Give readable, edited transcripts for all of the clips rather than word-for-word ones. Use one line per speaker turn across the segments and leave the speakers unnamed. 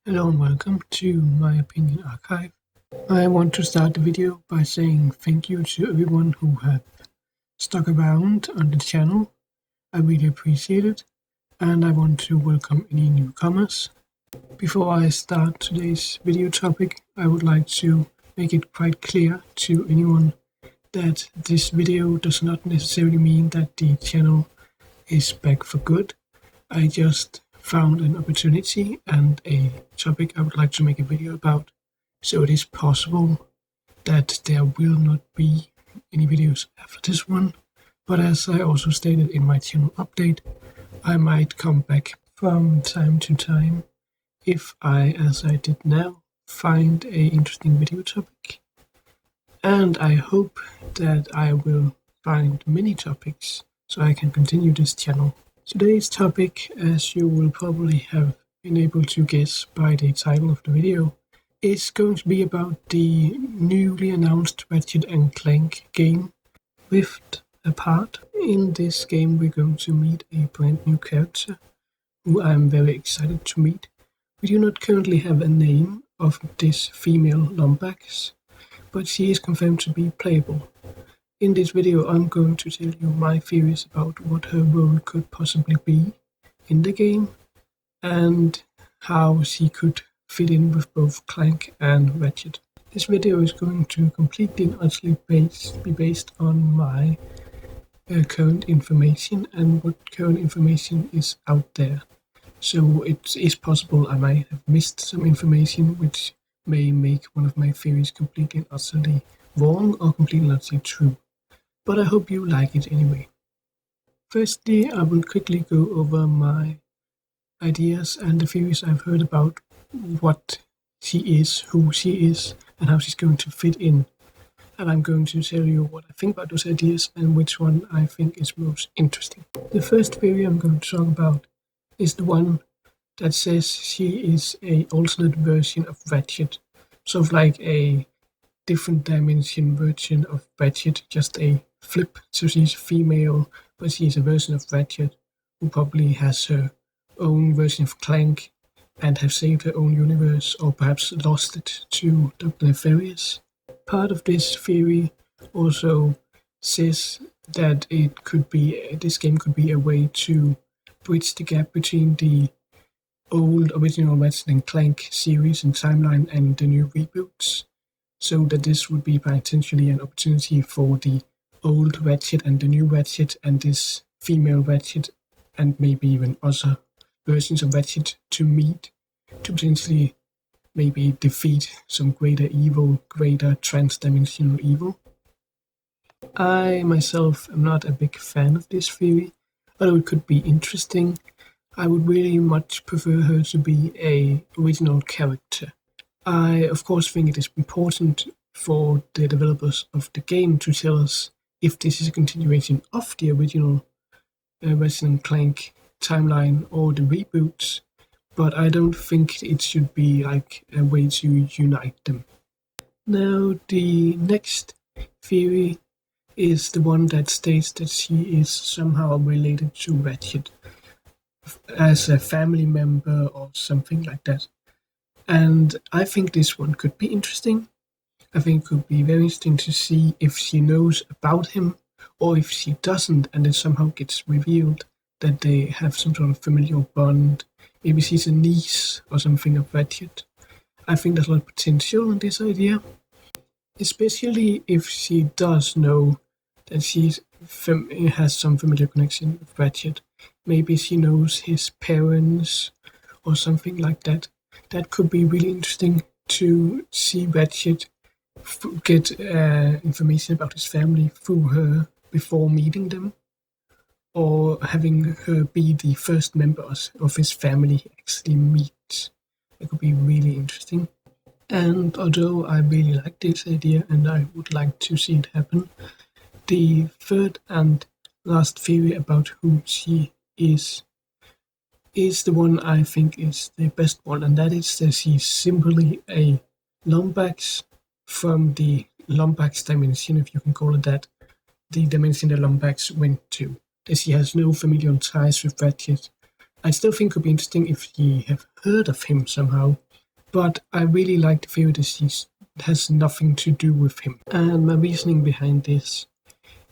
Hello and welcome to my opinion archive. I want to start the video by saying thank you to everyone who have stuck around on the channel. I really appreciate it, and I want to welcome any newcomers. Before I start today's video topic, I would like to make it quite clear to anyone that this video does not necessarily mean that the channel is back for good. I just found an opportunity and a topic I would like to make a video about, so it is possible that there will not be any videos after this one, but as I also stated in my channel update, I might come back from time to time if I, as I did now, find a interesting video topic. And I hope that I will find many topics so I can continue this channel. Today's topic, as you will probably have been able to guess by the title of the video, is going to be about the newly announced Ratchet and Clank game, Rift Apart. In this game we're going to meet a brand new character, who I'm very excited to meet. We do not currently have a name of this female Lombax, but she is confirmed to be playable. In this video I'm going to tell you my theories about what her role could possibly be in the game, and how she could fit in with both Clank and Ratchet. This video is going to completely and utterly be based on my current information and what current information is out there. So it is possible I might have missed some information which may make one of my theories completely and utterly wrong or completely and utterly true. But I hope you like it anyway. Firstly, I will quickly go over my ideas and the theories I've heard about what she is, who she is, and how she's going to fit in. And I'm going to tell you what I think about those ideas and which one I think is most interesting. The first theory I'm going to talk about is the one that says she is an alternate version of Ratchet, sort of like a different dimension version of Ratchet, just a flip. So she's female, but she's a version of Ratchet who probably has her own version of Clank and have saved her own universe, or perhaps lost it to Dr. Nefarious. Part of this theory also says that this game could be a way to bridge the gap between the old original Ratchet and Clank series and timeline and the new reboots, so that this would be potentially an opportunity for the old Ratchet and the new Ratchet and this female Ratchet and maybe even other versions of Ratchet to meet, to potentially maybe defeat some greater evil, greater trans-dimensional evil. I myself am not a big fan of this theory, although it could be interesting. I would really much prefer her to be an original character. I of course think it is important for the developers of the game to tell us if this is a continuation of the original Ratchet and Clank timeline or the reboots, but I don't think it should be like a way to unite them. Now the next theory is the one that states that she is somehow related to Ratchet as a family member or something like that. And I think this one could be interesting. I think it could be very interesting to see if she knows about him, or if she doesn't and it somehow gets revealed that they have some sort of familial bond. Maybe she's a niece or something of Ratchet. I think there's a lot of potential in this idea, especially if she does know that she has some familiar connection with Ratchet. Maybe she knows his parents or something like that. That could be really interesting to see Ratchet get information about his family through her before meeting them, or having her be the first members of his family he actually meets. That could be really interesting. And although I really like this idea and I would like to see it happen, the third and last theory about who she is the one I think is the best one, and that is that she's simply a Lombax from the Lombax dimension, if you can call it that, the dimension the Lombax went to. That she has no familial ties with Ratchet. I still think it would be interesting if you have heard of him somehow, but I really like the theory that she has nothing to do with him. And my reasoning behind this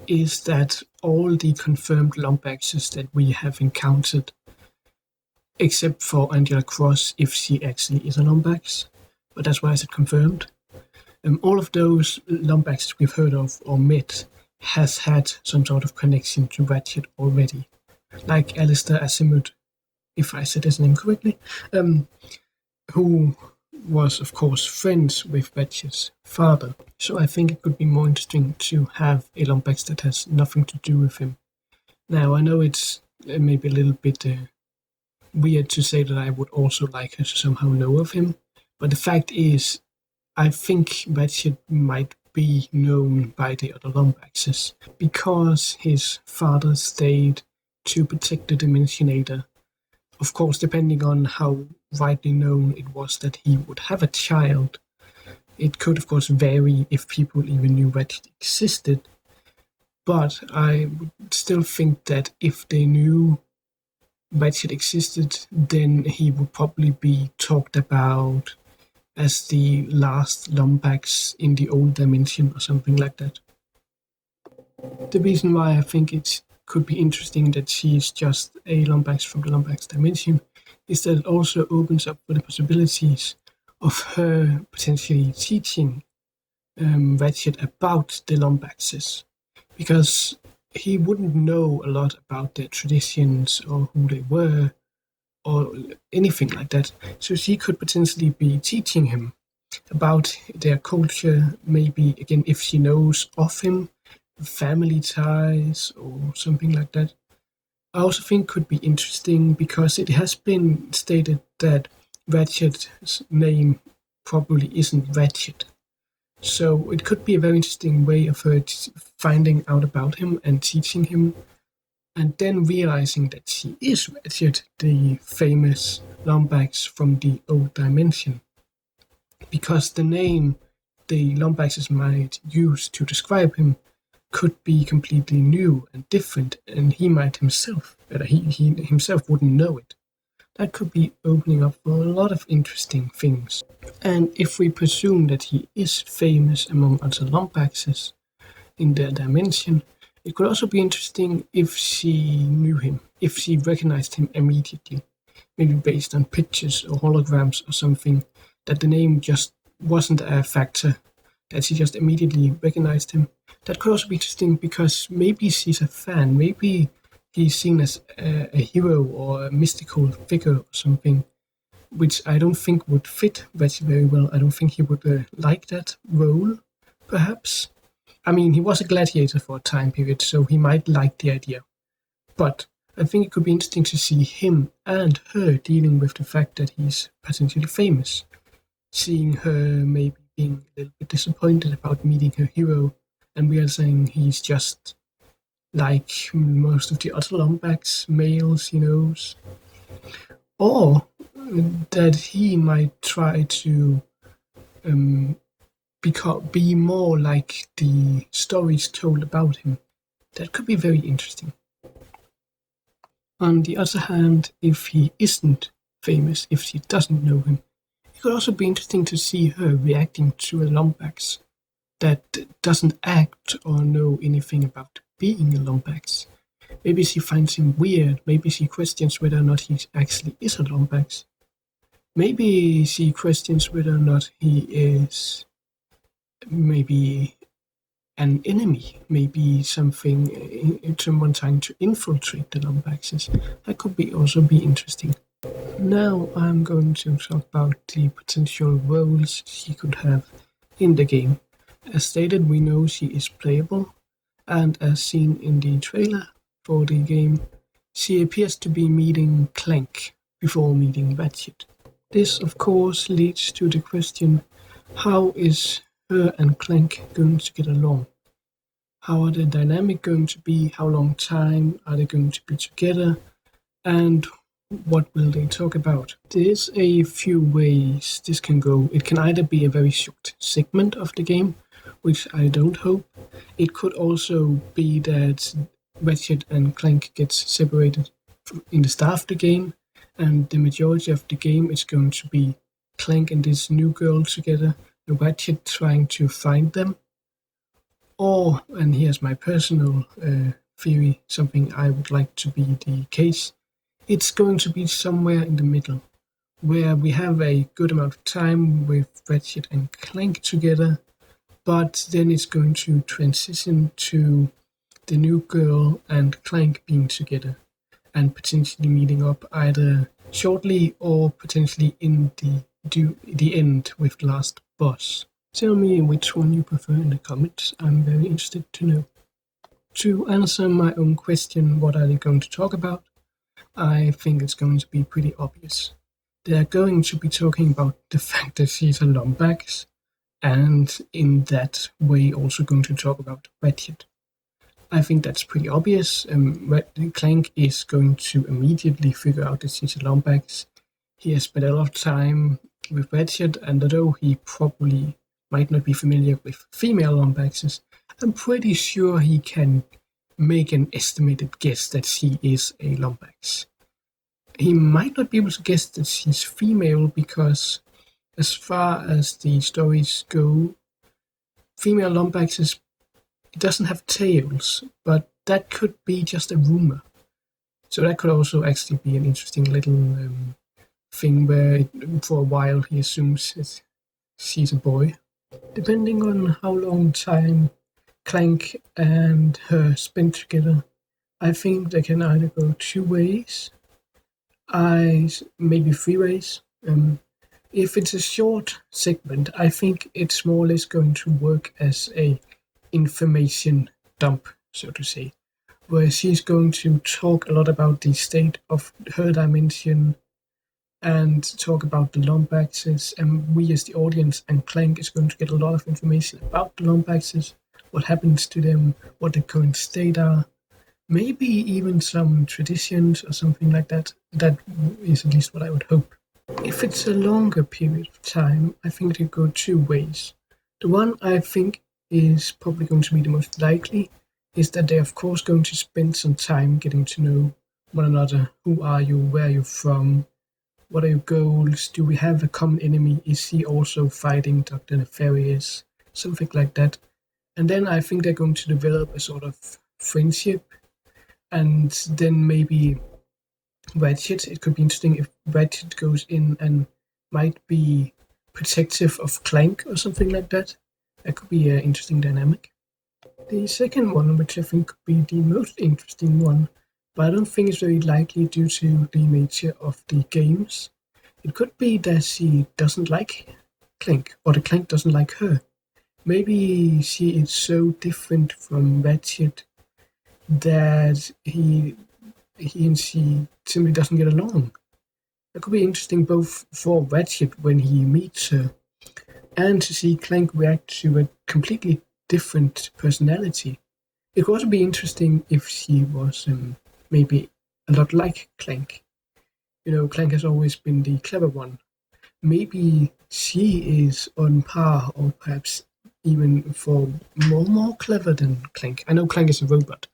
is that all the confirmed Lombaxes that we have encountered, except for Angela Cross, if she actually is a Lombax, but that's why I said confirmed. All of those Lombaxes we've heard of or met has had some sort of connection to Ratchet already. Like Alistair Asimov, if I said his name correctly, who was, of course, friends with Ratchet's father. So I think it could be more interesting to have a Lombax that has nothing to do with him. Now, I know it's maybe a little bit weird to say that I would also like her to somehow know of him, but the fact is, I think Ratchet might be known by the other Lombaxes because his father stayed to protect the Dimensionator. Of course, depending on how widely known it was that he would have a child, it could, of course, vary if people even knew Ratchet existed. But I would still think that if they knew Ratchet existed, then he would probably be talked about as the last Lombax in the old dimension or something like that. The reason why I think it could be interesting that she is just a Lombax from the Lombax dimension is that it also opens up for the possibilities of her potentially teaching Ratchet about the Lombaxes, because he wouldn't know a lot about their traditions or who they were or anything like that. So she could potentially be teaching him about their culture, maybe again if she knows of him, family ties or something like that. I also think could be interesting because it has been stated that Ratchet's name probably isn't Ratchet. So it could be a very interesting way of her finding out about him and teaching him, and then realizing that she is Ratchet, the famous Lombax from the old dimension. Because the name the Lombaxes might use to describe him could be completely new and different, and he might himself, he himself wouldn't know it. That could be opening up for a lot of interesting things. And if we presume that he is famous among other Lombaxes in their dimension, it could also be interesting if she knew him, if she recognized him immediately, maybe based on pictures or holograms or something, that the name just wasn't a factor, that she just immediately recognized him. That could also be interesting because maybe she's a fan, maybe he's seen as a hero or a mystical figure or something, which I don't think would fit Ratchet very well. I don't think he would like that role, perhaps. I mean, he was a gladiator for a time period, so he might like the idea. But I think it could be interesting to see him and her dealing with the fact that he's potentially famous. Seeing her maybe being a little bit disappointed about meeting her hero and realizing he's just like most of the other Lombax males he knows. Or that he might try to be more like the stories told about him. That could be very interesting. On the other hand, if he isn't famous, if she doesn't know him, it could also be interesting to see her reacting to a Lombax that doesn't act or know anything about being a Lombax. Maybe she finds him weird, maybe she questions whether or not he actually is a Lombax. Maybe she questions whether or not he is maybe an enemy, maybe someone trying to infiltrate the Lombaxes. That could also be interesting. Now I'm going to talk about the potential roles she could have in the game. As stated, we know she is playable, and as seen in the trailer for the game, she appears to be meeting Clank before meeting Ratchet. This, of course, leads to the question, how is her and Clank going to get along? How are the dynamic going to be? How long time are they going to be together? And what will they talk about? There's a few ways this can go. It can either be a very short segment of the game, which I don't hope. It could also be that Ratchet and Clank gets separated in the start of the game, and the majority of the game is going to be Clank and this new girl together, and Ratchet trying to find them. Or, and here's my personal theory, something I would like to be the case, it's going to be somewhere in the middle, where we have a good amount of time with Ratchet and Clank together, but then it's going to transition to the new girl and Clank being together, and potentially meeting up either shortly or potentially in the end with the last boss. Tell me which one you prefer in the comments, I'm very interested to know. To answer my own question, what are they going to talk about? I think it's going to be pretty obvious. They're going to be talking about the fact that she's a Lombax, and in that way also going to talk about Ratchet. I think that's pretty obvious. Clank is going to immediately figure out that she's a Lombax. He has spent a lot of time with Ratchet, and although he probably might not be familiar with female Lombaxes, I'm pretty sure he can make an estimated guess that she is a Lombax. He might not be able to guess that she's female because, as far as the stories go, female Lombaxes doesn't have tails, but that could be just a rumor. So that could also actually be an interesting little thing where for a while he assumes that she's a boy. Depending on how long time Clank and her spend together, I think they can either go 2 ways, maybe 3 ways. If it's a short segment, I think it's more or less going to work as a information dump, so to say, where she's going to talk a lot about the state of her dimension and talk about the Lombaxes, and we as the audience and Clank is going to get a lot of information about the Lombaxes, what happens to them, what the current state are, maybe even some traditions or something like that. That is at least what I would hope. If it's a longer period of time, I think it could go 2 ways. The one I think is probably going to be the most likely is that they're of course going to spend some time getting to know one another. Who are you? Where are you from? What are your goals? Do we have a common enemy? Is he also fighting Dr. Nefarious? Something like that. And then I think they're going to develop a sort of friendship, and then maybe Ratchet, it could be interesting if Ratchet goes in and might be protective of Clank or something like that. That could be an interesting dynamic. The second one, which I think could be the most interesting one, but I don't think it's very likely due to the nature of the games. It could be that she doesn't like Clank, or the Clank doesn't like her. Maybe she is so different from Ratchet that he and she simply doesn't get along. That could be interesting both for Ratchet when he meets her, and to see Clank react to a completely different personality. It could also be interesting if she was maybe a lot like Clank. You know, Clank has always been the clever one. Maybe she is on par, or perhaps even for more clever than Clank. I know Clank is a robot,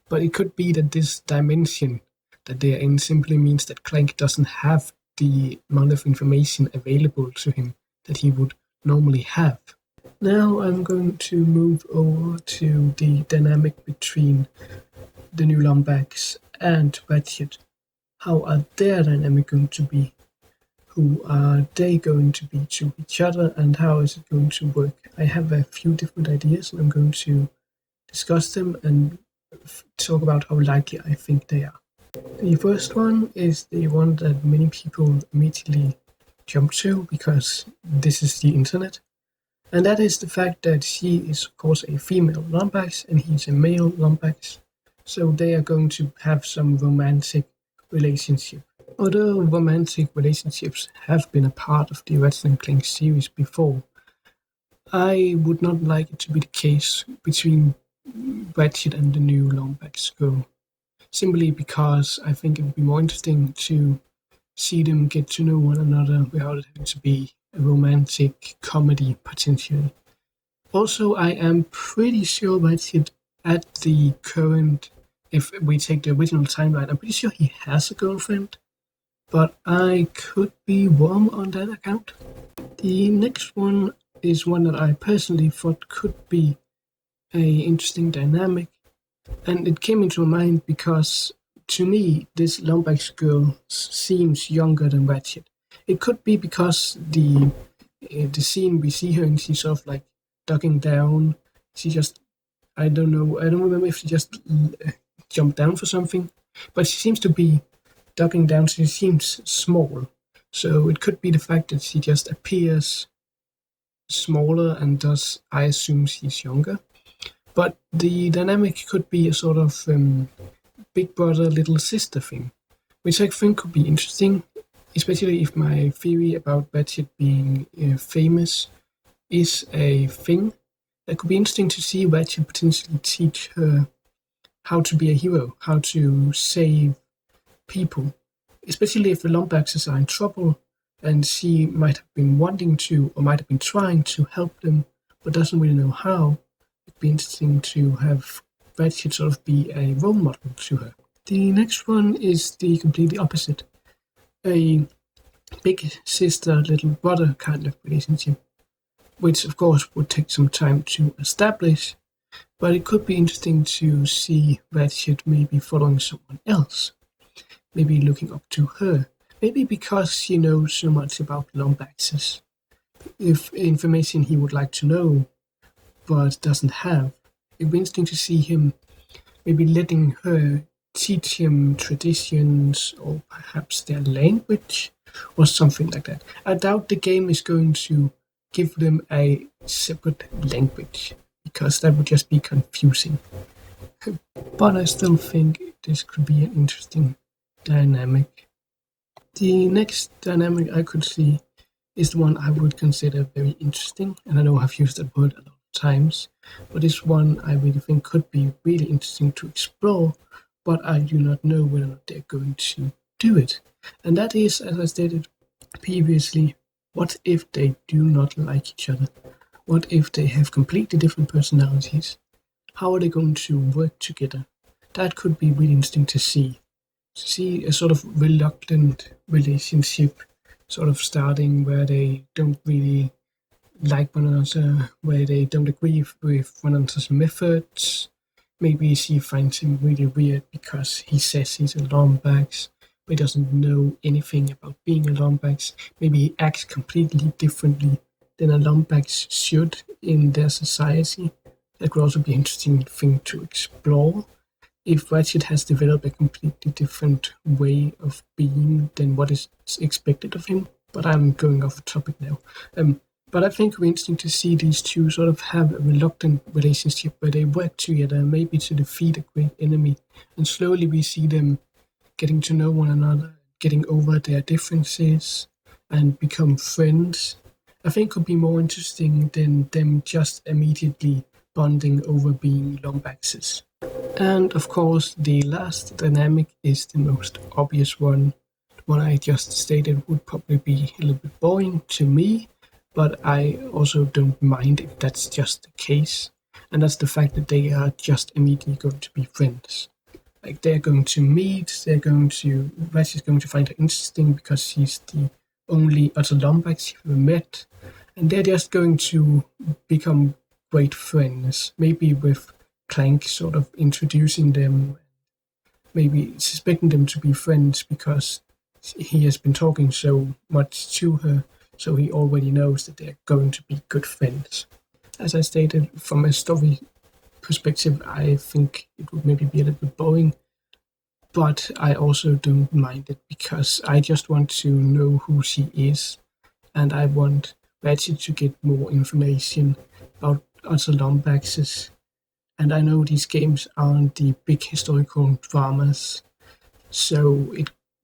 but it could be that this dimension that they're in simply means that Clank doesn't have the amount of information available to him that he would normally have. Now I'm going to move over to the dynamic between the new Lombax and Ratchet. How are their dynamic going to be? Who are they going to be to each other, and how is it going to work? I have a few different ideas, and I'm going to discuss them and talk about how likely I think they are. The first one is the one that many people immediately jump to because this is the internet, and that is the fact that she is of course a female Lombax and he's a male Lombax, so they are going to have some romantic relationship. Although romantic relationships have been a part of the Ratchet & Clank series before, I would not like it to be the case between Ratchet and the new Lombax girl, simply because I think it would be more interesting to see them get to know one another without it having to be a romantic comedy potentially. Also, I am pretty sure Ratchet at the current, if we take the original timeline, I'm pretty sure he has a girlfriend. but I could be wrong on that account. The next one is one that I personally thought could be a interesting dynamic, and it came into my mind because to me this Lombax girl seems younger than Ratchet. It could be because the scene we see her and she's sort of like ducking down. She just, I don't know, I don't remember if she just jumped down for something, but she seems to be ducking down. She seems small, so it could be the fact that she just appears smaller and thus I assume she's younger. But the dynamic could be a sort of big brother, little sister thing, which I think could be interesting, especially if my theory about Ratchet being famous is a thing. It could be interesting to see Ratchet potentially teach her how to be a hero, how to save people, especially if the Lombaxes are in trouble and she might have been wanting to or might have been trying to help them but doesn't really know how. It'd be interesting to have Ratchet sort of be a role model to her. The next one is the completely opposite. A big sister, little brother kind of relationship, which of course would take some time to establish, but it could be interesting to see Ratchet maybe following someone else, maybe looking up to her, maybe because she knows so much about Lombaxes. If information he would like to know but doesn't have, it'd be interesting to see him maybe letting her teach him traditions or perhaps their language or something like that. I doubt the game is going to give them a separate language because that would just be confusing. But I still think this could be an interesting dynamic. The next dynamic I could see is the one I would consider very interesting, and I know I've used that word a lot of times, but it's one I really think could be really interesting to explore, but I do not know whether or not they're going to do it. And that is, as I stated previously, what if they do not like each other? What if they have completely different personalities? How are they going to work together? That could be really interesting to see. To see a sort of reluctant relationship sort of starting where they don't really like one another, where they don't agree with one another's methods. Maybe she finds him really weird because he says he's a Lombax, but he doesn't know anything about being a Lombax. Maybe he acts completely differently than a Lombax should in their society. That could also be an interesting thing to explore. If Ratchet has developed a completely different way of being than what is expected of him, but I'm going off the topic now. But I think it would be interesting to see these two sort of have a reluctant relationship where they work together, maybe to defeat a great enemy, and slowly we see them getting to know one another, getting over their differences, and become friends. I think could be more interesting than them just immediately bonding over being Lombaxes. And of course, the last dynamic is the most obvious one. The one I just stated would probably be a little bit boring to me, but I also don't mind if that's just the case. And that's the fact that they are just immediately going to be friends. Like they're going to meet, Ratchet's going to find her interesting because she's the only other Lombax she ever met. And they're just going to become great friends, maybe with Clank sort of introducing them, maybe suspecting them to be friends because he has been talking so much to her, so he already knows that they're going to be good friends. As I stated, from a story perspective, I think it would maybe be a little bit boring, but I also don't mind it because I just want to know who she is, and I want Ratchet to get more information about other Lombaxes. And I know these games aren't the big historical dramas, so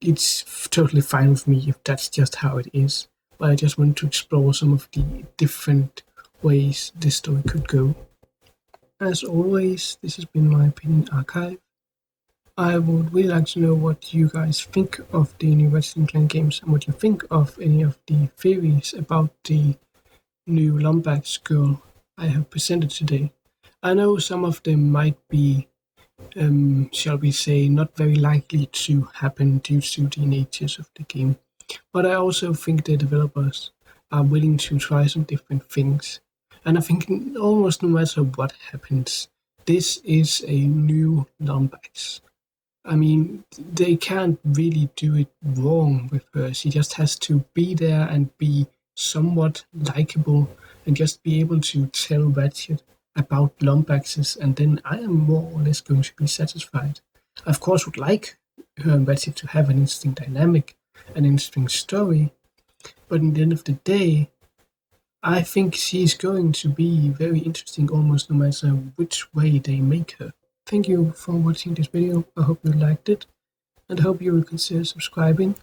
it's totally fine with me if that's just how it is. But I just want to explore some of the different ways this story could go. As always, this has been my opinion archive. I would really like to know what you guys think of the new Ratchet & Clank games and what you think of any of the theories about the new Lombax girl I have presented today. I know some of them might be shall we say, not very likely to happen due to the natures of the game. But I also think the developers are willing to try some different things. And I think almost no matter what happens, this is a new Lombax. I mean, they can't really do it wrong with her. She just has to be there and be somewhat likable and just be able to tell Ratchet about Lombaxes, and then I am more or less going to be satisfied. I, of course, would like her and Ratchet to have an interesting dynamic, an interesting story, but in the end of the day, I think she's going to be very interesting almost no matter which way they make her. Thank you for watching this video. I hope you liked it, and I hope you will consider subscribing